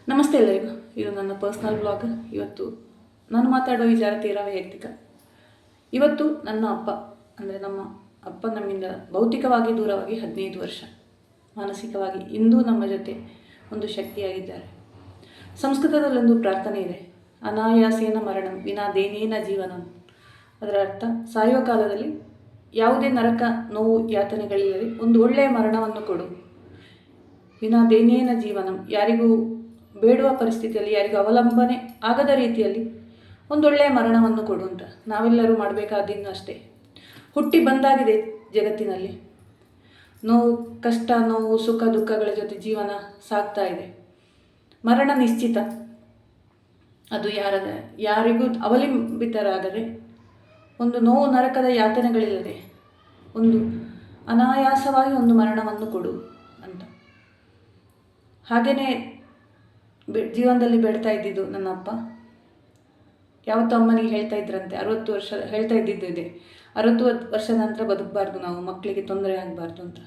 ನಮಸ್ತೆ ಎಲ್ಲರಿಗೂ. ಇದು ನನ್ನ ಪರ್ಸ್ನಲ್ ಬ್ಲಾಗ್. ಇವತ್ತು ನಾನು ಮಾತಾಡೋ ವಿಚಾರ ತೀರಾ ವೈಯಕ್ತಿಕ. ಇವತ್ತು ನನ್ನ ಅಪ್ಪ ಅಂದರೆ ನಮ್ಮ ಅಪ್ಪ ನಮ್ಮಿಂದ ಭೌತಿಕವಾಗಿ ದೂರವಾಗಿ 15 ವರ್ಷ, ಮಾನಸಿಕವಾಗಿ ಇಂದು ನಮ್ಮ ಜೊತೆ ಒಂದು ಶಕ್ತಿಯಾಗಿದ್ದಾರೆ. ಸಂಸ್ಕೃತದಲ್ಲೊಂದು ಪ್ರಾರ್ಥನೆ ಇದೆ, ಅನಾಯಾಸೇನ ಮರಣಂ ವಿನಾ ದೇನೇನ ಜೀವನಂ. ಅದರ ಅರ್ಥ, ಸಾಯುವ ಕಾಲದಲ್ಲಿ ಯಾವುದೇ ನರಕ, ನೋವು, ಯಾತನೆಗಳಿಲ್ಲದೆ ಒಂದು ಒಳ್ಳೆಯ ಮರಣವನ್ನು ಕೊಡು. ವಿನಾ ದೇನೇನ ಜೀವನಂ, ಯಾರಿಗೂ ಬೇಡುವ ಪರಿಸ್ಥಿತಿಯಲ್ಲಿ, ಯಾರಿಗೂ ಅವಲಂಬನೆ ಆಗದ ರೀತಿಯಲ್ಲಿ ಒಂದೊಳ್ಳೆಯ ಮರಣವನ್ನು ಕೊಡು ಅಂತ ನಾವೆಲ್ಲರೂ ಮಾಡಬೇಕಾದಿನ್ನು ಅಷ್ಟೇ. ಹುಟ್ಟಿ ಬಂದಾಗಿದೆ ಜಗತ್ತಿನಲ್ಲಿ, ಕಷ್ಟ, ನೋವು, ಸುಖ, ದುಃಖಗಳ ಜೊತೆ ಜೀವನ ಸಾಗ್ತಾ ಇದೆ. ಮರಣ ನಿಶ್ಚಿತ. ಅದು ಯಾರಿಗೂ ಅವಲಂಬಿತರಾಗದೆ, ಒಂದು ನೋವು, ನರಕದ ಯಾತನೆಗಳಿಲ್ಲದೆ ಒಂದು ಅನಾಯಾಸವಾಗಿ ಒಂದು ಮರಣವನ್ನು ಕೊಡು ಅಂತ. ಹಾಗೆಯೇ ಜೀವನದಲ್ಲಿ ಬೇಡ್ತಾ ಇದ್ದಿದ್ದು ನನ್ನ ಅಪ್ಪ. ಯಾವತ್ತೂ ಅಮ್ಮನಿಗೆ ಹೇಳ್ತಾ ಇದ್ರಂತೆ, 60 ವರ್ಷ ಹೇಳ್ತಾ ಇದ್ದಿದ್ದು ಇದೆ, 60 ವರ್ಷದ ನಂತರ ಬದುಕಬಾರ್ದು ನಾವು, ಮಕ್ಕಳಿಗೆ ತೊಂದರೆ ಆಗಬಾರ್ದು ಅಂತ.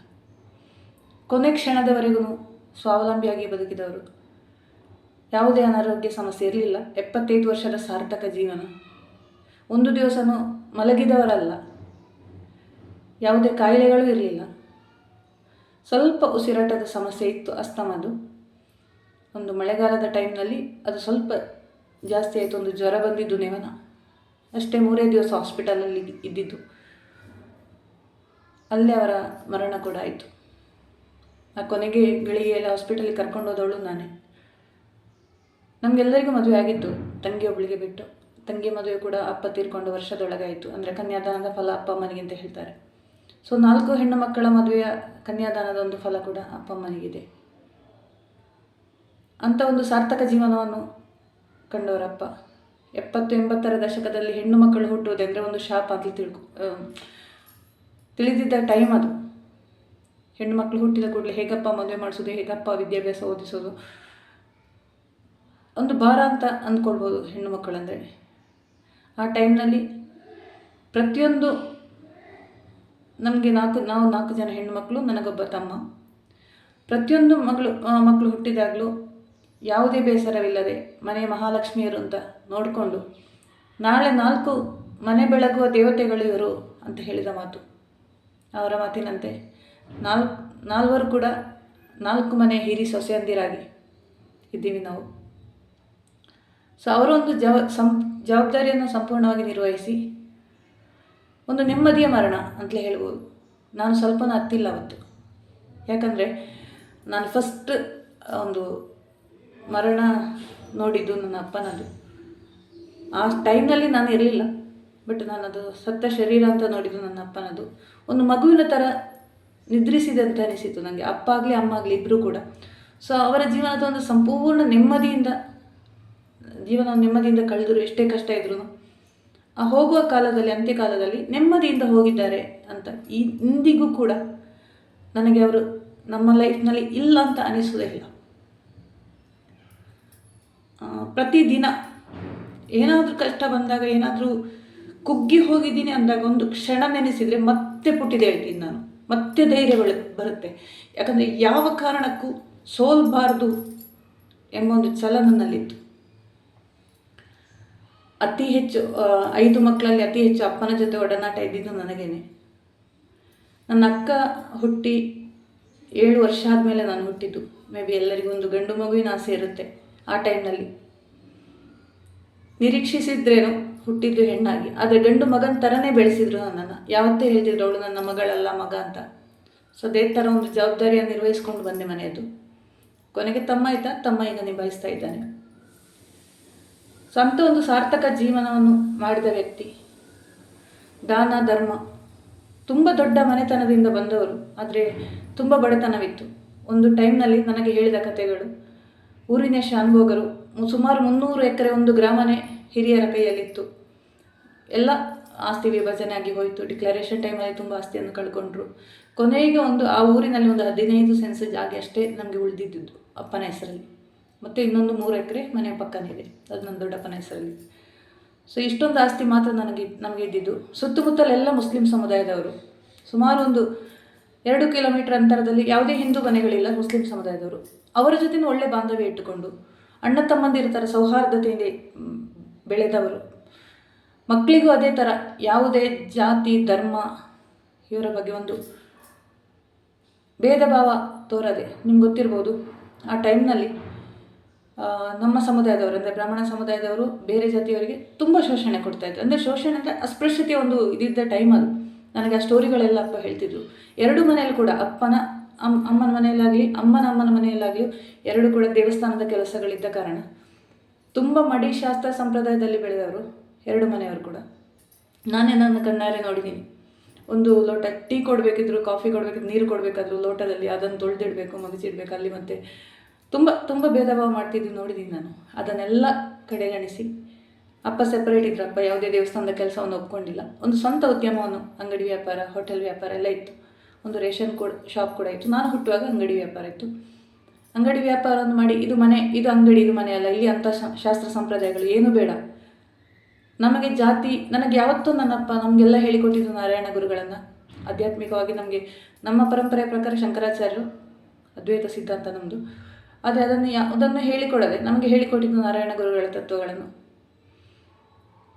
ಕೊನೆ ಕ್ಷಣದವರೆಗೂ ಸ್ವಾವಲಂಬಿಯಾಗಿ ಬದುಕಿದವರು. ಯಾವುದೇ ಅನಾರೋಗ್ಯ ಸಮಸ್ಯೆ ಇರಲಿಲ್ಲ. 75 ವರ್ಷದ ಸಾರ್ಥಕ ಜೀವನ. ಒಂದು ದಿವಸನೂ ಮಲಗಿದವರಲ್ಲ. ಯಾವುದೇ ಕಾಯಿಲೆಗಳೂ ಇರಲಿಲ್ಲ. ಸ್ವಲ್ಪ ಉಸಿರಾಟದ ಸಮಸ್ಯೆ ಇತ್ತು, ಅಸ್ತಮದು. ಒಂದು ಮಳೆಗಾಲದ ಟೈಮ್ನಲ್ಲಿ ಅದು ಸ್ವಲ್ಪ ಜಾಸ್ತಿ ಆಯಿತು, ಒಂದು ಜ್ವರ ಬಂದಿದ್ದು, ನೆವನ ಅಷ್ಟೇ. 3 ದಿವಸ ಹಾಸ್ಪಿಟಲಲ್ಲಿ ಇದ್ದಿದ್ದು. ಅಲ್ಲೇ ಅವರ ಮರಣ ಕೂಡ ಆಯಿತು. ಆ ಕೊನೆಗೆ ಗಳಿಗೆಯಲ್ಲಿ ಹಾಸ್ಪಿಟಲಿಗೆ ಕರ್ಕೊಂಡೋದವಳು ನಾನೇ. ನಮಗೆಲ್ಲರಿಗೂ ಮದುವೆ ಆಗಿತ್ತು, ತಂಗಿ ಒಬ್ಬಳಿಗೆ ಬಿಟ್ಟು. ತಂಗಿ ಮದುವೆ ಕೂಡ ಅಪ್ಪ ತೀರ್ಕೊಂಡು ವರ್ಷದೊಳಗೆ ಆಯಿತು. ಅಂದರೆ ಕನ್ಯಾದಾನದ ಫಲ ಅಪ್ಪ ಅಮ್ಮನಿಗೆ ಅಂತ ಹೇಳ್ತಾರೆ. ಸೊ 4 ಹೆಣ್ಣು ಮಕ್ಕಳ ಮದುವೆಯ ಕನ್ಯಾದಾನದ ಒಂದು ಫಲ ಕೂಡ ಅಪ್ಪ ಅಮ್ಮನಿಗಿದೆ. ಅಂಥ ಒಂದು ಸಾರ್ಥಕ ಜೀವನವನ್ನು ಕಂಡವರಪ್ಪ. 70-80ರ ದಶಕದಲ್ಲಿ ಹೆಣ್ಣು ಮಕ್ಕಳು ಹುಟ್ಟುವುದೆಂದರೆ ಒಂದು ಶಾಪ ಅಂತ ತಿಳಿದಿದ್ದ ಟೈಮ್ ಅದು. ಹೆಣ್ಣು ಮಕ್ಕಳು ಹುಟ್ಟಿದ ಕೂಡಲೇ ಹೇಗಪ್ಪ ಮದುವೆ ಮಾಡಿಸೋದು, ಹೇಗಪ್ಪ ವಿದ್ಯಾಭ್ಯಾಸ ಓದಿಸೋದು, ಒಂದು ಭಾರ ಅಂತ ಅಂದ್ಕೊಳ್ಬೋದು ಹೆಣ್ಣು ಮಕ್ಕಳಂದರೆ. ಆ ಟೈಮ್ನಲ್ಲಿ ಪ್ರತಿಯೊಂದು ನಮಗೆ ನಾವು 4 ಜನ ಹೆಣ್ಣು ಮಕ್ಕಳು, ನನಗೊಬ್ಬ ತಮ್ಮ. ಪ್ರತಿಯೊಂದು ಮಕ್ಕಳು ಹುಟ್ಟಿದಾಗಲೂ ಯಾವುದೇ ಬೇಸರವಿಲ್ಲದೆ ಮನೆ ಮಹಾಲಕ್ಷ್ಮಿಯರು ಅಂತ ನೋಡಿಕೊಂಡು, ನಾಳೆ 4 ಮನೆ ಬೆಳಗುವ ದೇವತೆಗಳು ಇವರು ಅಂತ ಹೇಳಿದ ಮಾತು. ಅವರ ಮಾತಿನಂತೆ 4 ಕೂಡ 4 ಮನೆ ಹಿರಿ ಸೊಸೆಯಂದಿರಾಗಿ ಇದ್ದೀವಿ ನಾವು. ಸೊ ಅವರೊಂದು ಜವಾಬ್ದಾರಿಯನ್ನು ಸಂಪೂರ್ಣವಾಗಿ ನಿರ್ವಹಿಸಿ ಒಂದು ನೆಮ್ಮದಿಯ ಮರಣ ಅಂತಲೇ ಹೇಳ್ಬೋದು. ನಾನು ಸ್ವಲ್ಪನೂ ಹತ್ತಿಲ್ಲ ಅವತ್ತು. ಯಾಕಂದರೆ ನಾನು ಫಸ್ಟ್ ಒಂದು ಮರಣ ನೋಡಿದ್ದು ನನ್ನ ಅಪ್ಪನದು. ಆ ಟೈಮ್ನಲ್ಲಿ ನಾನು ಇರಲಿಲ್ಲ, ಬಟ್ ನಾನದು ಸತ್ತ ಶರೀರ ಅಂತ ನೋಡಿದ್ದು ನನ್ನ ಅಪ್ಪನದು. ಒಂದು ಮಗುವಿನ ಥರ ನಿದ್ರಿಸಿದಂತೆ ಅನಿಸಿತು ನನಗೆ, ಅಪ್ಪ ಆಗಲಿ ಅಮ್ಮ ಆಗಲಿ ಇಬ್ಬರೂ ಕೂಡ. ಸೊ ಅವರ ಜೀವನದ ಒಂದು ಸಂಪೂರ್ಣ ನೆಮ್ಮದಿಯಿಂದ ಕಳೆದರು. ಎಷ್ಟೇ ಕಷ್ಟ ಇದ್ರೂ ಆ ಹೋಗುವ ಕಾಲದಲ್ಲಿ, ಅಂತ್ಯಕಾಲದಲ್ಲಿ ನೆಮ್ಮದಿಯಿಂದ ಹೋಗಿದ್ದಾರೆ ಅಂತ ಇಂದಿಗೂ ಕೂಡ ನನಗೆ ಅವರು ನಮ್ಮ ಲೈಫ್ನಲ್ಲಿ ಇಲ್ಲ ಅಂತ ಅನಿಸೋದೇ ಇಲ್ಲ. ಪ್ರತಿದಿನ ಏನಾದರೂ ಕಷ್ಟ ಬಂದಾಗ, ಏನಾದರೂ ಕುಗ್ಗಿ ಹೋಗಿದ್ದೀನಿ ಅಂದಾಗ ಒಂದು ಕ್ಷಣ ನೆನೆಸಿದರೆ ಮತ್ತೆ ಪುಟ್ಟಿದೆ ಹೇಳ್ತೀನಿ ನಾನು, ಮತ್ತೆ ಧೈರ್ಯ ಬರುತ್ತೆ. ಯಾಕಂದರೆ ಯಾವ ಕಾರಣಕ್ಕೂ ಸೋಲ್ಬಾರ್ದು ಎಂಬ ಒಂದು ಛಲ ನನ್ನಲ್ಲಿತ್ತು. ಅತಿ ಹೆಚ್ಚು 5 ಮಕ್ಕಳಲ್ಲಿ ಅತಿ ಹೆಚ್ಚು ಅಪ್ಪನ ಜೊತೆ ಒಡನಾಟ ಇದ್ದಿದ್ದು ನನಗೇನೆ. ನನ್ನ ಅಕ್ಕ ಹುಟ್ಟಿ 7 ವರ್ಷ ಆದಮೇಲೆ ನಾನು ಹುಟ್ಟಿದ್ದು. ಮೇ ಬಿ ಎಲ್ಲರಿಗೂ ಒಂದು ಗಂಡು ಮಗುವಿನ ಆಸೆ ಇರುತ್ತೆ ಆ ಟೈಮ್ನಲ್ಲಿ. ನಿರೀಕ್ಷಿಸಿದ್ರೇನು ಹುಟ್ಟಿದ್ದು ಹೆಣ್ಣಾಗಿ, ಆದರೆ ಗಂಡು ಮಗನ ಥರನೇ ಬೆಳೆಸಿದ್ರು ನನ್ನನ್ನು. ಯಾವತ್ತೇ ಹೇಳ್ತಿದ್ರು ಅವಳು ನನ್ನ ಮಗಳಲ್ಲ ಮಗ ಅಂತ. ಸೊ ಅದೇ ಥರ ಒಂದು ಜವಾಬ್ದಾರಿಯನ್ನು ನಿರ್ವಹಿಸ್ಕೊಂಡು ಬಂದೆ ಮನೆಯದು. ಕೊನೆಗೆ ತಮ್ಮ ಈಗ ನಿಭಾಯಿಸ್ತಾ ಇದ್ದಾನೆ. ಸೊ ಅಂಥ ಒಂದು ಸಾರ್ಥಕ ಜೀವನವನ್ನು ಮಾಡಿದ ವ್ಯಕ್ತಿ. ದಾನ ಧರ್ಮ, ತುಂಬ ದೊಡ್ಡ ಮನೆತನದಿಂದ ಬಂದವರು, ಆದರೆ ತುಂಬ ಬಡತನವಿತ್ತು. ಒಂದು ಟೈಮ್ನಲ್ಲಿ ನನಗೆ ಹೇಳಿದ ಕಥೆಗಳು, ಊರಿನ ಶಾನುಭೋಗರು, ಸುಮಾರು 300 ಎಕರೆ ಒಂದು ಗ್ರಾಮನೇ ಹಿರಿಯರ ಕೈಯಲ್ಲಿತ್ತು. ಎಲ್ಲ ಆಸ್ತಿ ವಿಭಜನೆ ಆಗಿ ಹೋಯಿತು. ಡಿಕ್ಲರೇಷನ್ ಟೈಮಲ್ಲಿ ತುಂಬ ಆಸ್ತಿಯನ್ನು ಕಳ್ಕೊಂಡ್ರು. ಕೊನೆಗೆ ಆ ಊರಿನಲ್ಲಿ ಒಂದು 15 ಸೆನ್ಸ್ ಜಾಗ ಅಷ್ಟೇ ನಮಗೆ ಉಳಿದಿದ್ದು ಅಪ್ಪನ ಹೆಸರಲ್ಲಿ. ಮತ್ತು ಇನ್ನೊಂದು 3 ಎಕರೆ ಮನೆ ಪಕ್ಕನೇ ಇದೆ, ಅದು ನನ್ನ ದೊಡ್ಡಪ್ಪನ ಹೆಸರಲ್ಲಿ. ಸೊ ಇಷ್ಟೊಂದು ಆಸ್ತಿ ಮಾತ್ರ ನಮಗೆ ಇದ್ದಿದ್ದು. ಸುತ್ತಮುತ್ತಲೆಲ್ಲ ಮುಸ್ಲಿಂ ಸಮುದಾಯದವರು. ಸುಮಾರು ಒಂದು 2 ಕಿಲೋಮೀಟರ್ ಅಂತರದಲ್ಲಿ ಯಾವುದೇ ಹಿಂದೂ ಮನೆಗಳಿಲ್ಲ, ಮುಸ್ಲಿಂ ಸಮುದಾಯದವರು. ಅವರ ಜೊತೆ ಒಳ್ಳೆ ಬಾಂಧವ್ಯ ಇಟ್ಟುಕೊಂಡು ಅಣ್ಣ ತಮ್ಮಂದಿರ ಥರ ಸೌಹಾರ್ದತೆಯಿಂದ ಬೆಳೆದವರು. ಮಕ್ಕಳಿಗೂ ಅದೇ ಥರ ಯಾವುದೇ ಜಾತಿ ಧರ್ಮ ಇವರ ಬಗ್ಗೆ ಒಂದು ಭೇದ ಭಾವ ತೋರದೆ, ನಿಮ್ಗೆ ಗೊತ್ತಿರ್ಬೋದು ಆ ಟೈಮ್ನಲ್ಲಿ ನಮ್ಮ ಸಮುದಾಯದವರು ಅಂದರೆ ಬ್ರಾಹ್ಮಣ ಸಮುದಾಯದವರು ಬೇರೆ ಜಾತಿಯವರಿಗೆ ತುಂಬ ಶೋಷಣೆ ಕೊಡ್ತಾಯಿದ್ರು. ಅಂದರೆ ಶೋಷಣೆ ಅಂದರೆ ಅಸ್ಪೃಶ್ಯತೆ ಒಂದು ಇದಿದ್ದ ಟೈಮ್ ಅದು. ನನಗೆ ಆ ಸ್ಟೋರಿಗಳೆಲ್ಲ ಅಪ್ಪ ಹೇಳ್ತಿದ್ರು. ಎರಡು ಮನೆಯಲ್ಲಿ ಕೂಡ ಅಮ್ಮನ ಮನೆಯಲ್ಲಾಗಲಿ ಅಮ್ಮನ ಮನೆಯಲ್ಲಾಗಲಿ ಎರಡು ಕೂಡ ದೇವಸ್ಥಾನದ ಕೆಲಸಗಳಿದ್ದ ಕಾರಣ ತುಂಬ ಮಡಿ ಶಾಸ್ತ್ರ ಸಂಪ್ರದಾಯದಲ್ಲಿ ಬೆಳೆದವರು ಎರಡು ಮನೆಯವರು ಕೂಡ. ನಾನೇ ನನ್ನ ಕಣ್ಣಾರೆ ನೋಡಿದ್ದೀನಿ. ಒಂದು ಲೋಟ ಟೀ ಕೊಡಬೇಕಿದ್ರು, ಕಾಫಿ ಕೊಡಬೇಕಿದ್ರು, ನೀರು ಕೊಡಬೇಕಾದ್ರು ಲೋಟದಲ್ಲಿ ಅದನ್ನು ತೊಳೆದಿಡಬೇಕು, ಮಗಚಿಡ್ಬೇಕು. ಅಲ್ಲಿ ಮತ್ತೆ ತುಂಬ ತುಂಬ ಭೇದ ಭಾವ ಮಾಡ್ತಿದ್ದು ನೋಡಿದ್ದೀನಿ ನಾನು. ಅದನ್ನೆಲ್ಲ ಕಡೆಗಣಿಸಿ ಅಪ್ಪ ಸೆಪರೇಟ್ ಇದ್ರು. ಅಪ್ಪ ಯಾವುದೇ ದೇವಸ್ಥಾನದ ಕೆಲಸವನ್ನು ಒಪ್ಕೊಂಡಿಲ್ಲ. ಒಂದು ಸ್ವಂತ ಉದ್ಯಮವನ್ನು, ಅಂಗಡಿ ವ್ಯಾಪಾರ, ಹೋಟೆಲ್ ವ್ಯಾಪಾರ ಎಲ್ಲ ಇತ್ತು. ಒಂದು ರೇಷನ್ ಶಾಪ್ ಕೂಡ ಇತ್ತು. ನಾನು ಹುಟ್ಟುವಾಗ ಅಂಗಡಿ ವ್ಯಾಪಾರ ಇತ್ತು. ಅಂಗಡಿ ವ್ಯಾಪಾರವನ್ನು ಮಾಡಿ ಇದು ಮನೆ, ಇದು ಅಂಗಡಿ, ಇದು ಮನೆ ಅಲ್ಲ, ಇಲ್ಲಿ ಅಂಥ ಶಾಸ್ತ್ರ ಸಂಪ್ರದಾಯಗಳು ಏನೂ ಬೇಡ. ನಮಗೆ ಜಾತಿ, ನನಗೆ ಯಾವತ್ತೂ ನನ್ನಪ್ಪ ನಮಗೆಲ್ಲ ಹೇಳಿಕೊಟ್ಟಿದ್ದು ನಾರಾಯಣ ಗುರುಗಳನ್ನು. ಆಧ್ಯಾತ್ಮಿಕವಾಗಿ ನಮಗೆ ನಮ್ಮ ಪರಂಪರೆಯ ಪ್ರಕಾರ ಶಂಕರಾಚಾರ್ಯರು, ಅದ್ವೈತ ಸಿದ್ಧಾಂತ ನಮ್ಮದು. ಆದರೆ ಅದನ್ನು ಯಾವುದನ್ನು ಹೇಳಿಕೊಡದೆ ನಮಗೆ ಹೇಳಿಕೊಟ್ಟಿದ್ದು ನಾರಾಯಣ ಗುರುಗಳ ತತ್ವಗಳನ್ನು.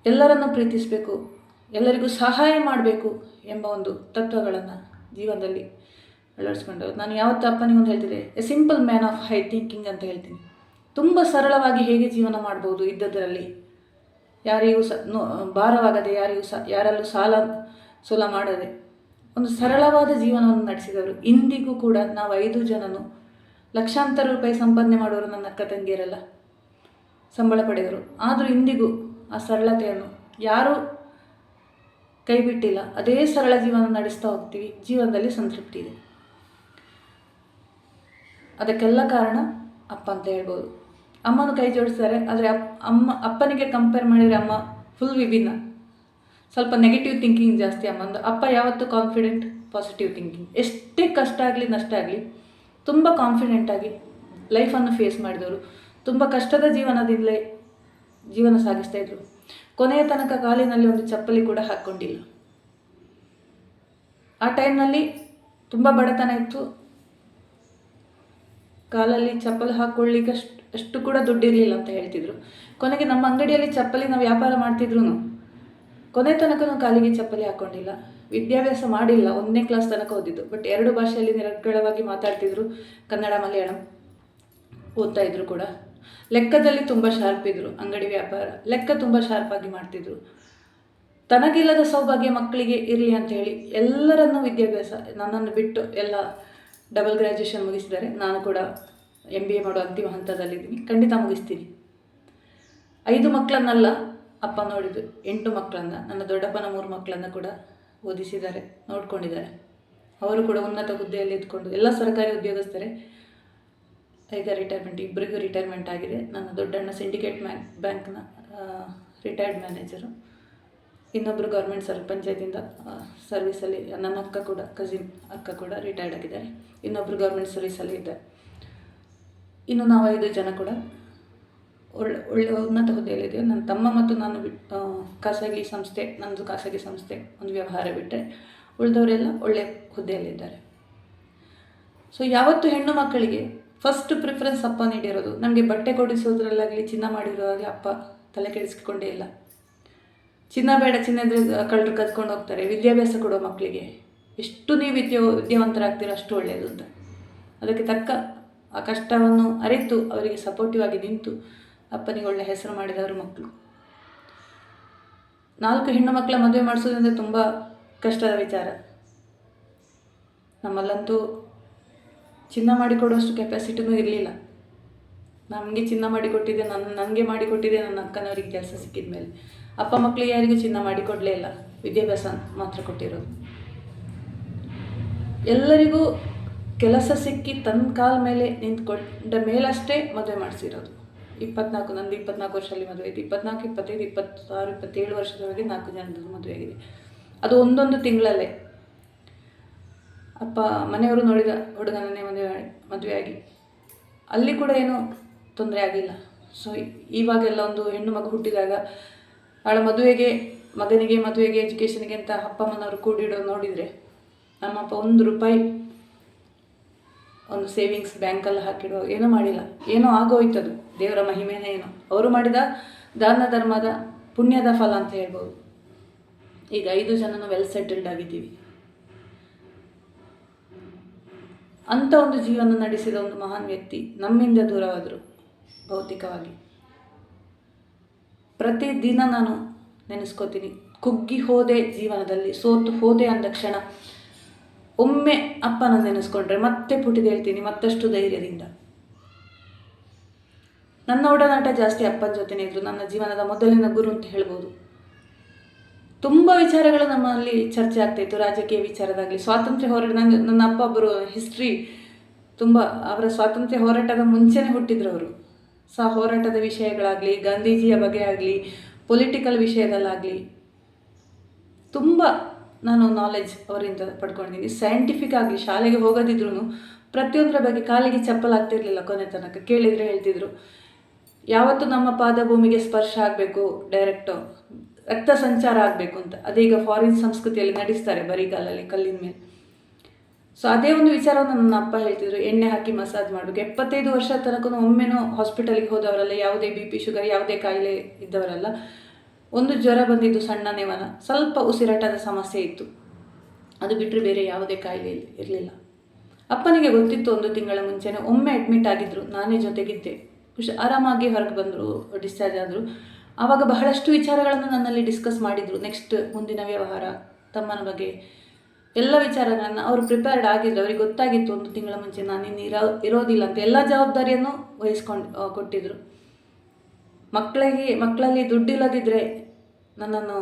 ಎಲ್ಲರನ್ನು ಪ್ರೀತಿಸಬೇಕು, ಎಲ್ಲರಿಗೂ ಸಹಾಯ ಮಾಡಬೇಕು ಎಂಬ ಒಂದು ತತ್ವಗಳನ್ನು ಜೀವನದಲ್ಲಿ ಅಳವಡಿಸ್ಕೊಂಡವರು. ನಾನು ಯಾವತ್ತೂ ಅಪ್ಪನಿಗೆ ಒಂದು ಹೇಳ್ತಿದ್ದೆ, A simple man of high thinking ಅಂತ ಹೇಳ್ತೀನಿ. ತುಂಬ ಸರಳವಾಗಿ ಹೇಗೆ ಜೀವನ ಮಾಡ್ಬೋದು ಇದ್ದದರಲ್ಲಿ, ಯಾರಿಗೂ ಭಾರವಾಗದೆ, ಯಾರಲ್ಲೂ ಸೋಲ ಮಾಡದೆ ಒಂದು ಸರಳವಾದ ಜೀವನವನ್ನು ನಡೆಸಿದವರು. ಇಂದಿಗೂ ಕೂಡ ನಾವು 5 ಜನನು ಲಕ್ಷಾಂತರ ರೂಪಾಯಿ ಸಂಪಾದನೆ ಮಾಡೋರು ನನ್ನ ಅಕ್ಕ ತಂಗಿಯರೆಲ್ಲ, ಸಂಬಳ ಪಡೆಯೋರು. ಆದರೂ ಇಂದಿಗೂ ಆ ಸರಳತೆಯನ್ನು ಯಾರೂ ಕೈ ಬಿಟ್ಟಿಲ್ಲ. ಅದೇ ಸರಳ ಜೀವನ ನಡೆಸ್ತಾ ಹೋಗ್ತೀವಿ. ಜೀವನದಲ್ಲಿ ಸಂತೃಪ್ತಿ ಇದೆ. ಅದಕ್ಕೆಲ್ಲ ಕಾರಣ ಅಪ್ಪ ಅಂತ ಹೇಳ್ಬೋದು. ಅಮ್ಮನೂ ಕೈ ಜೋಡಿಸ್ತಾರೆ, ಆದರೆ ಅಪ್ಪನಿಗೆ ಕಂಪೇರ್ ಮಾಡಿದರೆ ಅಮ್ಮ ಫುಲ್ ವಿಭಿನ್ನ. ಸ್ವಲ್ಪ ನೆಗೆಟಿವ್ ಥಿಂಕಿಂಗ್ ಜಾಸ್ತಿ ಅಮ್ಮಂದು. ಅಪ್ಪ ಯಾವತ್ತೂ ಕಾನ್ಫಿಡೆಂಟ್, ಪಾಸಿಟಿವ್ ಥಿಂಕಿಂಗ್. ಎಷ್ಟೇ ಕಷ್ಟ ಆಗಲಿ ನಷ್ಟ ಆಗಲಿ ತುಂಬ ಕಾನ್ಫಿಡೆಂಟಾಗಿ ಲೈಫನ್ನು ಫೇಸ್ ಮಾಡಿದವರು. ತುಂಬ ಕಷ್ಟದ ಜೀವನದಿಂದಲೇ ಜೀವನ ಸಾಗಿಸ್ತಾ ಇದ್ರು. ಕೊನೆಯ ತನಕ ಕಾಲಿನಲ್ಲಿ ಒಂದು ಚಪ್ಪಲಿ ಕೂಡ ಹಾಕ್ಕೊಂಡಿಲ್ಲ. ಆ ಟೈಮ್ನಲ್ಲಿ ತುಂಬ ಬಡತನ ಇತ್ತು. ಕಾಲಲ್ಲಿ ಚಪ್ಪಲಿ ಹಾಕ್ಕೊಳ್ಳಿಕ್ಕೆ ಅಷ್ಟು ಕೂಡ ದುಡ್ಡಿರಲಿಲ್ಲ ಅಂತ ಹೇಳ್ತಿದ್ರು. ಕೊನೆಗೆ ನಮ್ಮ ಅಂಗಡಿಯಲ್ಲಿ ಚಪ್ಪಲಿ ನಾವು ವ್ಯಾಪಾರ ಮಾಡ್ತಿದ್ರು. ಕೊನೆ ತನಕ ಕಾಲಿಗೆ ಚಪ್ಪಲಿ ಹಾಕ್ಕೊಂಡಿಲ್ಲ. ವಿದ್ಯಾಭ್ಯಾಸ ಮಾಡಿಲ್ಲ, 1ನೇ ಕ್ಲಾಸ್ ತನಕ ಓದಿದ್ದು. ಬಟ್ 2 ಭಾಷೆಯಲ್ಲಿ ನಿರರ್ಗಳವಾಗಿ ಮಾತಾಡ್ತಿದ್ರು, ಕನ್ನಡ ಮಲಯಾಳಂ ಓದ್ತಾ ಇದ್ರು ಕೂಡ. ಲೆಕ್ಕದಲ್ಲಿ ತುಂಬ ಶಾರ್ಪ್ ಇದ್ದರು. ಅಂಗಡಿ ವ್ಯಾಪಾರ ಲೆಕ್ಕ ತುಂಬ ಶಾರ್ಪಾಗಿ ಮಾಡ್ತಿದ್ರು. ತನಗಿಲ್ಲದ ಸೌಭಾಗ್ಯ ಮಕ್ಕಳಿಗೆ ಇರಲಿ ಅಂತ ಹೇಳಿ ಎಲ್ಲರನ್ನೂ ವಿದ್ಯಾಭ್ಯಾಸ, ನನ್ನನ್ನು ಬಿಟ್ಟು ಎಲ್ಲ ಡಬಲ್ ಗ್ರ್ಯಾಜುಯೇಷನ್ ಮುಗಿಸಿದ್ದಾರೆ. ನಾನು ಕೂಡ MBA ಮಾಡೋ ಅಂತಿಮ ಹಂತದಲ್ಲಿದ್ದೀನಿ. ಖಂಡಿತ ಮುಗಿಸ್ತೀನಿ. 5 ಮಕ್ಕಳನ್ನಲ್ಲ ಅಪ್ಪ ನೋಡಿದ್ದು, 8 ಮಕ್ಕಳನ್ನು, ನನ್ನ ದೊಡ್ಡಪ್ಪನ 3 ಮಕ್ಕಳನ್ನು ಕೂಡ ಓದಿಸಿದ್ದಾರೆ, ನೋಡ್ಕೊಂಡಿದ್ದಾರೆ. ಅವರು ಕೂಡ ಉನ್ನತ ಹುದ್ದೆಯಲ್ಲಿ ಇದ್ಕೊಂಡು ಎಲ್ಲ ಸರ್ಕಾರಿ ಉದ್ಯೋಗಸ್ಥರೇ. ಈಗ ರಿಟೈರ್ಮೆಂಟ್, ಇಬ್ಬರಿಗೂ ರಿಟೈರ್ಮೆಂಟ್ ಆಗಿದೆ. ನನ್ನ ದೊಡ್ಡಣ್ಣ ಸಿಂಡಿಕೇಟ್ ಬ್ಯಾಂಕ್ನ ರಿಟೈರ್ಡ್ ಮ್ಯಾನೇಜರು. ಇನ್ನೊಬ್ಬರು ಗೌರ್ಮೆಂಟ್ ಪಂಚಾಯತಿಂದ ಸರ್ವಿಸಲ್ಲಿ, ನನ್ನ ಅಕ್ಕ ಕೂಡ, ಕಸಿನ್ ಅಕ್ಕ ಕೂಡ ರಿಟೈರ್ಡ್ ಆಗಿದ್ದಾರೆ. ಇನ್ನೊಬ್ಬರು ಗೌರ್ಮೆಂಟ್ ಸರ್ವಿಸಲ್ಲಿ ಇದ್ದಾರೆ. ಇನ್ನು ನಾವು 5 ಜನ ಕೂಡ ಒಳ್ಳೆ ಉನ್ನತ ಹುದ್ದೆಯಲ್ಲಿದ್ದೇವೆ. ನನ್ನ ತಮ್ಮ ಮತ್ತು ನಾನು ಖಾಸಗಿ ಸಂಸ್ಥೆ, ನನ್ನದು ಖಾಸಗಿ ಸಂಸ್ಥೆ ಒಂದು ವ್ಯವಹಾರ ಬಿಟ್ಟರೆ ಉಳಿದವರೆಲ್ಲ ಒಳ್ಳೆ ಹುದ್ದೆಯಲ್ಲಿದ್ದಾರೆ. ಸೊ ಯಾವತ್ತು ಹೆಣ್ಣು ಮಕ್ಕಳಿಗೆ ಫಸ್ಟ್ ಪ್ರಿಫರೆನ್ಸ್ ಅಪ್ಪ ನೀಡಿರೋದು. ನಮಗೆ ಬಟ್ಟೆ ಕೊಡಿಸೋದ್ರಲ್ಲಾಗಲಿ, ಚಿನ್ನ ಮಾಡಿರೋದಾಗಲಿ ಅಪ್ಪ ತಲೆ ಕೆಡಿಸ್ಕೊಂಡೇ ಇಲ್ಲ. ಚಿನ್ನ ಬೇಡ, ಚಿನ್ನ ಇದ್ರೆ ಕಳ್ಳರು ಕದ್ಕೊಂಡು ಹೋಗ್ತಾರೆ. ವಿದ್ಯಾಭ್ಯಾಸ ಕೊಡೋ ಮಕ್ಕಳಿಗೆ ಎಷ್ಟು ನೀವು ವಿದ್ಯಾವಂತರಾಗ್ತೀರೋ ಅಷ್ಟು ಒಳ್ಳೆಯದು ಅಂತ. ಅದಕ್ಕೆ ತಕ್ಕ ಆ ಕಷ್ಟವನ್ನು ಅರಿತು ಅವರಿಗೆ ಸಪೋರ್ಟಿವ್ ಆಗಿ ನಿಂತು ಅಪ್ಪನಿಗೆ ಒಳ್ಳೆ ಹೆಸರು ಮಾಡಿದವರು ಮಕ್ಕಳು. 4 ಹೆಣ್ಣು ಮಕ್ಕಳ ಮದುವೆ ಮಾಡಿಸೋದಂದರೆ ತುಂಬ ಕಷ್ಟದ ವಿಚಾರ. ನಮ್ಮಲ್ಲಂತೂ ಚಿನ್ನ ಮಾಡಿಕೊಡುವಷ್ಟು ಕೆಪಾಸಿಟಿನೂ ಇರಲಿಲ್ಲ. ನಮಗೆ ಚಿನ್ನ ಮಾಡಿಕೊಟ್ಟಿದ್ದೆ, ನನಗೆ ಮಾಡಿಕೊಟ್ಟಿದ್ದೆ ನನ್ನ ಅಕ್ಕನವರಿಗೆ ಕೆಲಸ ಸಿಕ್ಕಿದ ಮೇಲೆ. ಅಪ್ಪ ಮಕ್ಕಳಿಗೆ ಯಾರಿಗೂ ಚಿನ್ನ ಮಾಡಿಕೊಡಲೇ ಇಲ್ಲ, ವಿದ್ಯಾಭ್ಯಾಸ ಮಾತ್ರ ಕೊಟ್ಟಿರೋದು. ಎಲ್ಲರಿಗೂ ಕೆಲಸ ಸಿಕ್ಕಿ ತನ್ನ ಕಾಲ ಮೇಲೆ ನಿಂತ್ಕೊಂಡ ಮೇಲಷ್ಟೇ ಮದುವೆ ಮಾಡಿಸಿರೋದು. 24, ನಂದು 24 ವರ್ಷದಲ್ಲಿ ಮದುವೆ ಆಯಿತು. 24, 25, 26, 27 ವರ್ಷದವರೆಗೆ 4 ಜನದ ಮದುವೆ ಆಗಿದೆ. ಅದು ಒಂದೊಂದು ತಿಂಗಳಲ್ಲೇ. ಅಪ್ಪ ಮನೆಯವರು ನೋಡಿದ ಹುಡುಗನನ್ನೇ ಮದುವೆಯಾಗಿ ಅಲ್ಲಿ ಕೂಡ ಏನೂ ತೊಂದರೆ ಆಗಿಲ್ಲ. ಸೊ ಇವಾಗೆಲ್ಲ ಒಂದು ಹೆಣ್ಣು ಮಗು ಹುಟ್ಟಿದಾಗ ಅವಳ ಮಗನಿಗೆ ಮದುವೆಗೆ ಎಜುಕೇಷನ್ಗೆ ಅಂತ ಅಪ್ಪ ಅಮ್ಮನವರು ಕೂಡಿಡೋ ನೋಡಿದರೆ, ನಮ್ಮಪ್ಪ 1 ರೂಪಾಯಿ ಒಂದು ಸೇವಿಂಗ್ಸ್ ಬ್ಯಾಂಕಲ್ಲಿ ಹಾಕಿಡೋ ಏನೂ ಮಾಡಿಲ್ಲ. ಏನೋ ಆಗೋಯ್ತದು, ದೇವರ ಮಹಿಮೆನೇ ಏನೋ, ಅವರು ಮಾಡಿದ ದಾನ ಧರ್ಮದ ಪುಣ್ಯದ ಫಲ ಅಂತ ಹೇಳ್ಬೋದು. ಈಗ 5 ಜನನು ವೆಲ್ ಸೆಟಲ್ಡ್ ಆಗಿದ್ದೀವಿ. ಅಂಥ ಒಂದು ಜೀವನ ನಡೆಸಿದ ಒಂದು ಮಹಾನ್ ವ್ಯಕ್ತಿ ನಮ್ಮಿಂದ ದೂರವಾದರು ಭೌತಿಕವಾಗಿ. ಪ್ರತಿದಿನ ನಾನು ನೆನೆಸ್ಕೋತೀನಿ. ಕುಗ್ಗಿ ಹೋದೆ ಜೀವನದಲ್ಲಿ, ಸೋತು ಹೋದೆ ಅಂದ ಕ್ಷಣ ಒಮ್ಮೆ ಅಪ್ಪನ ನೆನೆಸ್ಕೊಂಡ್ರೆ ಮತ್ತೆ ಪುಟಿದೇಳ್ತೀನಿ ಮತ್ತಷ್ಟು ಧೈರ್ಯದಿಂದ. ನನ್ನ ಒಡನಾಟ ಜಾಸ್ತಿ ಅಪ್ಪನ ಜೊತೆನೇ ಇದ್ರು. ನನ್ನ ಜೀವನದ ಮೊದಲಿನ ಗುರು ಅಂತ ಹೇಳ್ಬೋದು. ತುಂಬ ವಿಚಾರಗಳು ನಮ್ಮಲ್ಲಿ ಚರ್ಚೆ ಆಗ್ತಾಯಿತ್ತು, ರಾಜಕೀಯ ವಿಚಾರದಾಗಲಿ, ಸ್ವಾತಂತ್ರ್ಯ ಹೋರಾಟ. ನನ್ನ ಅಪ್ಪ ಒಬ್ಬರು ಹಿಸ್ಟ್ರಿ ತುಂಬ, ಅವರ ಸ್ವಾತಂತ್ರ್ಯ ಹೋರಾಟದ ಮುಂಚೆನೇ ಹುಟ್ಟಿದ್ರು ಅವರು. ಹೋರಾಟದ ವಿಷಯಗಳಾಗಲಿ, ಗಾಂಧೀಜಿಯ ಬಗ್ಗೆ ಆಗಲಿ, ಪೊಲಿಟಿಕಲ್ ವಿಷಯದಲ್ಲಾಗಲಿ ತುಂಬ ನಾನು ನಾಲೆಡ್ಜ್ ಅವರಿಂದ ಪಡ್ಕೊಂಡಿದ್ದೀನಿ. ಸೈಂಟಿಫಿಕ್ ಆಗಲಿ, ಶಾಲೆಗೆ ಹೋಗೋದಿದ್ರು ಪ್ರತಿಯೊಂದರ ಬಗ್ಗೆ ಕಾಲಿಗೆ ಚಪ್ಪಲಾಗ್ತಿರ್ಲಿಲ್ಲ. ಕೊನೆ ತನಕ ಕೇಳಿದರೆ ಹೇಳ್ತಿದ್ರು, ಯಾವತ್ತು ನಮ್ಮ ಪಾದ ಭೂಮಿಗೆ ಸ್ಪರ್ಶ ಆಗಬೇಕು, ಡೈರೆಕ್ಟು ರಕ್ತ ಸಂಚಾರ ಆಗಬೇಕು ಅಂತ. ಅದೀಗ ಫಾರಿನ್ ಸಂಸ್ಕೃತಿಯಲ್ಲಿ ನಡೆಸ್ತಾರೆ ಬರಿಗಾಲಲ್ಲಿ, ಕಲ್ಲಿನ ಮೇಲೆ. ಸೊ ಅದೇ ಒಂದು ವಿಚಾರವನ್ನು ನನ್ನ ಅಪ್ಪ ಹೇಳ್ತಿದ್ರು, ಎಣ್ಣೆ ಹಾಕಿ ಮಸಾಜ್ ಮಾಡಬೇಕು. 75 ವರ್ಷ ತನಕ ಒಮ್ಮೆನೂ ಹಾಸ್ಪಿಟಲ್ಗೆ ಹೋದವರಲ್ಲ, ಯಾವುದೇ BP ಶುಗರ್ ಯಾವುದೇ ಕಾಯಿಲೆ ಇದ್ದವರಲ್ಲ. ಒಂದು ಜ್ವರ ಬಂದಿದ್ದು, ಸಣ್ಣ ನೆವನ, ಸ್ವಲ್ಪ ಉಸಿರಾಟದ ಸಮಸ್ಯೆ ಇತ್ತು, ಅದು ಬಿಟ್ಟರೆ ಬೇರೆ ಯಾವುದೇ ಕಾಯಿಲೆ ಇರಲಿಲ್ಲ. ಅಪ್ಪನಿಗೆ ಗೊತ್ತಿತ್ತು. 1 ತಿಂಗಳ ಮುಂಚೆನೇ ಒಮ್ಮೆ ಅಡ್ಮಿಟ್ ಆಗಿದ್ದರು, ನಾನೇ ಜೊತೆಗಿದ್ದೆ. ಆರಾಮಾಗಿ ಹೊರಗೆ ಬಂದರು, ಡಿಸ್ಚಾರ್ಜ್ ಆದರು. ಆವಾಗ ಬಹಳಷ್ಟು ವಿಚಾರಗಳನ್ನು ನನ್ನಲ್ಲಿ ಡಿಸ್ಕಸ್ ಮಾಡಿದರು. ನೆಕ್ಸ್ಟ್ ಮುಂದಿನ ವ್ಯವಹಾರ, ತಮ್ಮನ ಬಗ್ಗೆ ಎಲ್ಲ ವಿಚಾರಗಳನ್ನು ಅವರು ಪ್ರಿಪೇರ್ಡ್ ಆಗಿದ್ರು. ಅವ್ರಿಗೆ ಗೊತ್ತಾಗಿತ್ತು 1 ತಿಂಗಳ ಮುಂಚೆ ನಾನಿನ್ನು ಇರೋದಿಲ್ಲ ಅಂತ. ಎಲ್ಲ ಜವಾಬ್ದಾರಿಯನ್ನು ಕೊಟ್ಟಿದ್ದರು. ಮಕ್ಕಳಲ್ಲಿ ದುಡ್ಡಿಲ್ಲದಿದ್ದರೆ ನನ್ನನ್ನು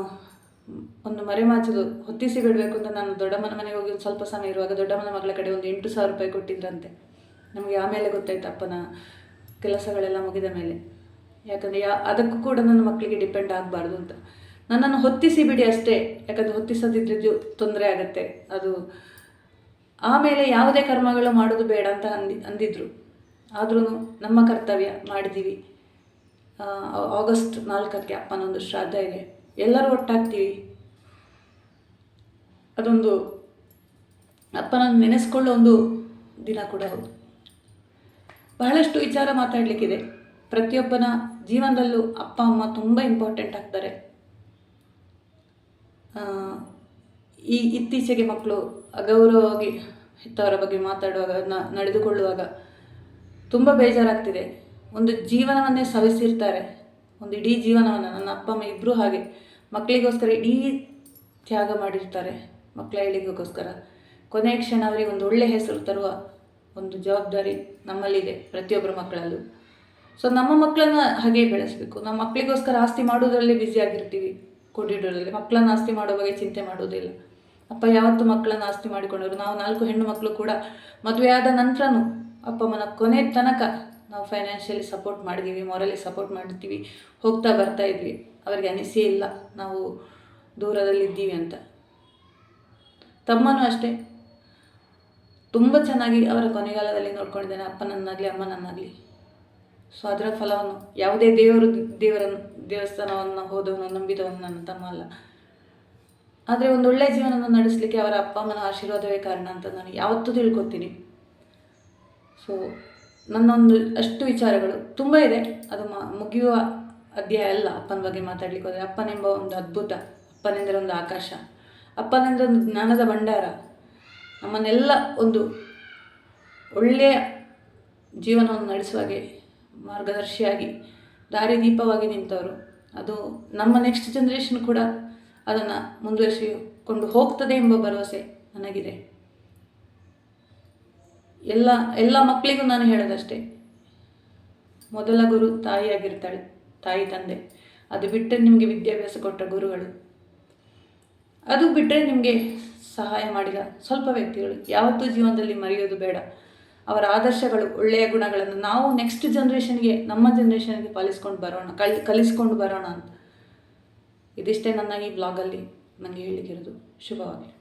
ಒಂದು ಮರೆಮಾಚಲು ಹೊತ್ತಿಸಿ ಬಿಡಬೇಕು ಅಂತ ನಾನು ದೊಡ್ಡಮ್ಮನ ಮನೆಗೆ ಹೋಗಿ ಒಂದು ಸ್ವಲ್ಪ ಸಮಯ ಇರುವಾಗ ದೊಡ್ಡಮ್ಮನ ಮಗಳ ಕಡೆ ಒಂದು 8,000 ರೂಪಾಯಿ ಕೊಟ್ಟಿದ್ರಂತೆ. ನಮಗೆ ಆಮೇಲೆ ಗೊತ್ತಾಯ್ತು, ಅಪ್ಪನ ಕೆಲಸಗಳೆಲ್ಲ ಮುಗಿದ ಮೇಲೆ. ಯಾಕಂದರೆ ಅದಕ್ಕೂ ಕೂಡ ನನ್ನ ಮಕ್ಕಳಿಗೆ ಡಿಪೆಂಡ್ ಆಗಬಾರ್ದು ಅಂತ. ನನ್ನನ್ನು ಹೊತ್ತಿಸಿ ಬಿಡಿ ಅಷ್ಟೇ, ಯಾಕಂದರೆ ಹೊತ್ತಿಸದಿದ್ದು ತೊಂದರೆ ಆಗುತ್ತೆ ಅದು. ಆಮೇಲೆ ಯಾವುದೇ ಕರ್ಮಗಳು ಮಾಡೋದು ಬೇಡ ಅಂತ ಅಂದಿದ್ರು. ಆದ್ರೂ ನಮ್ಮ ಕರ್ತವ್ಯ ಮಾಡಿದ್ದೀವಿ. ಆಗಸ್ಟ್ 4ಕ್ಕೆ ಅಪ್ಪನೊಂದು ಶ್ರಾದ್ದ ಇದೆ, ಎಲ್ಲರೂ ಒಟ್ಟಾಗ್ತೀವಿ. ಅದೊಂದು ಅಪ್ಪನನ್ನು ನೆನೆಸ್ಕೊಳ್ಳೋ ಒಂದು ದಿನ ಕೂಡ ಹೌದು. ಬಹಳಷ್ಟು ವಿಚಾರ ಮಾತಾಡಲಿಕ್ಕಿದೆ. ಪ್ರತಿಯೊಬ್ಬನ ಜೀವನದಲ್ಲೂ ಅಪ್ಪ ಅಮ್ಮ ತುಂಬ ಇಂಪಾರ್ಟೆಂಟ್ ಆಗ್ತಾರೆ. ಇತ್ತೀಚೆಗೆ ಮಕ್ಕಳು ಅಗೌರವವಾಗಿ ಹೆತ್ತವರ ಬಗ್ಗೆ ಮಾತಾಡುವಾಗ, ನಡೆದುಕೊಳ್ಳುವಾಗ ತುಂಬ ಬೇಜಾರಾಗ್ತಿದೆ. ಒಂದು ಜೀವನವನ್ನೇ ಸವಿಸಿರ್ತಾರೆ, ಒಂದು ಇಡೀ ಜೀವನವನ್ನು. ನನ್ನ ಅಪ್ಪ ಅಮ್ಮ ಇಬ್ಬರೂ ಹಾಗೆ ಮಕ್ಕಳಿಗೋಸ್ಕರ ಇಡೀ ತ್ಯಾಗ ಮಾಡಿರ್ತಾರೆ. ಮಕ್ಕಳ ಏಳಿಗೆಗೋಸ್ಕರ ಕೊನೆಯ ಕ್ಷಣ ಅವರಿಗೆ ಒಂದು ಒಳ್ಳೆಯ ಹೆಸರು ತರುವ ಒಂದು ಜವಾಬ್ದಾರಿ ನಮ್ಮಲ್ಲಿದೆ, ಪ್ರತಿಯೊಬ್ಬರ ಮಕ್ಕಳಲ್ಲೂ. ಸೊ ನಮ್ಮ ಮಕ್ಕಳನ್ನ ಹಾಗೆ ಬೆಳೆಸಬೇಕು. ನಮ್ಮ ಮಕ್ಕಳಿಗೋಸ್ಕರ ಆಸ್ತಿ ಮಾಡೋದ್ರಲ್ಲೇ ಬ್ಯುಸಿಯಾಗಿರ್ತೀವಿ, ಕೂಡಿಡೋದ್ರಲ್ಲಿ. ಮಕ್ಕಳನ್ನ ಆಸ್ತಿ ಮಾಡೋ ಬಗ್ಗೆ ಚಿಂತೆ ಮಾಡೋದಿಲ್ಲ. ಅಪ್ಪ ಯಾವತ್ತೂ ಮಕ್ಕಳನ್ನ ಆಸ್ತಿ ಮಾಡಿಕೊಂಡವರು. ನಾವು 4 ಹೆಣ್ಣು ಮಕ್ಕಳು ಕೂಡ ಮದುವೆ ಆದ ನಂತರನೂ ಅಪ್ಪ ಅಮ್ಮನ ಕೊನೆ ತನಕ ನಾವು ಫೈನಾನ್ಷಿಯಲಿ ಸಪೋರ್ಟ್ ಮಾಡಿದ್ದೀವಿ, ಮಾರಲಿ ಸಪೋರ್ಟ್ ಮಾಡಿರ್ತೀವಿ, ಹೋಗ್ತಾ ಬರ್ತಾ ಇದ್ವಿ. ಅವರಿಗೆ ಅನಿಸೇ ಇಲ್ಲ ನಾವು ದೂರದಲ್ಲಿದ್ದೀವಿ ಅಂತ. ತಮ್ಮನೂ ಅಷ್ಟೇ ತುಂಬ ಚೆನ್ನಾಗಿ ಅವರ ಕೊನೆಗಾಲದಲ್ಲಿ ನೋಡ್ಕೊಂಡಿದ್ದೇನೆ, ಅಪ್ಪನನ್ನಾಗಲಿ ಅಮ್ಮನನ್ನಾಗಲಿ. ಸೊ ಅದರ ಫಲವನ್ನು ಯಾವುದೇ ದೇವಸ್ಥಾನವನ್ನು ಹೋದವನು ನಂಬಿದವನು ನನ್ನ ತಮ್ಮ ಅಲ್ಲ. ಆದರೆ ಒಂದು ಒಳ್ಳೆಯ ಜೀವನವನ್ನು ನಡೆಸಲಿಕ್ಕೆ ಅವರ ಅಪ್ಪ ಅಮ್ಮನ ಆಶೀರ್ವಾದವೇ ಕಾರಣ ಅಂತ ನಾನು ಯಾವತ್ತೂ ತಿಳ್ಕೊತೀನಿ. ಸೊ ನನ್ನೊಂದು ಅಷ್ಟು ವಿಚಾರಗಳು ತುಂಬ ಇದೆ. ಅದು ಮುಗಿಯುವ ಅಧ್ಯಾಯ ಅಲ್ಲ. ಅಪ್ಪನ ಬಗ್ಗೆ ಮಾತಾಡಲಿಕ್ಕೆ ಹೋದರೆ ಅಪ್ಪನೆಂಬ ಒಂದು ಅದ್ಭುತ, ಅಪ್ಪನೆಂದರೆ ಒಂದು ಆಕಾಶ, ಅಪ್ಪನೆಂದರೆ ಒಂದು ಜ್ಞಾನದ ಭಂಡಾರ, ನಮ್ಮನ್ನೆಲ್ಲ ಒಂದು ಒಳ್ಳೆಯ ಜೀವನವನ್ನು ನಡೆಸುವಾಗೆ ಮಾರ್ಗದರ್ಶಿಯಾಗಿ ದಾರಿದೀಪವಾಗಿ ನಿಂತವರು. ಅದು ನಮ್ಮ ನೆಕ್ಸ್ಟ್ ಜನ್ರೇಷನ್ ಕೂಡ ಅದನ್ನು ಮುಂದುವರಿಸಿಕೊಂಡು ಹೋಗ್ತದೆ ಎಂಬ ಭರವಸೆ ನನಗಿದೆ. ಎಲ್ಲ ಮಕ್ಕಳಿಗೂ ನಾನು ಹೇಳೋದಷ್ಟೇ, ಮೊದಲ ಗುರು ತಾಯಿಯಾಗಿರ್ತಾಳೆ, ತಾಯಿ ತಂದೆ. ಅದು ಬಿಟ್ಟರೆ ನಿಮಗೆ ವಿದ್ಯಾಭ್ಯಾಸ ಕೊಟ್ಟ ಗುರುಗಳು, ಅದು ಬಿಟ್ಟರೆ ನಿಮಗೆ ಸಹಾಯ ಮಾಡಿದ ಸ್ವಲ್ಪ ವ್ಯಕ್ತಿಗಳು. ಯಾವತ್ತೂ ಜೀವನದಲ್ಲಿ ಮರೆಯೋದು ಬೇಡ. ಅವರ ಆದರ್ಶಗಳು, ಒಳ್ಳೆಯ ಗುಣಗಳನ್ನು ನಾವು ನೆಕ್ಸ್ಟ್ ಜನ್ರೇಷನ್ಗೆ, ನಮ್ಮ ಜನ್ರೇಷನ್ಗೆ ಕಲಿಸ್ಕೊಂಡು ಬರೋಣ ಅಂತ. ಇದಿಷ್ಟೇ ನನ್ನ ಈ ಬ್ಲಾಗಲ್ಲಿ ನನಗೆ ಹೇಳಲಿಕ್ಕಿರೋದು. ಶುಭವಾಗಲಿ.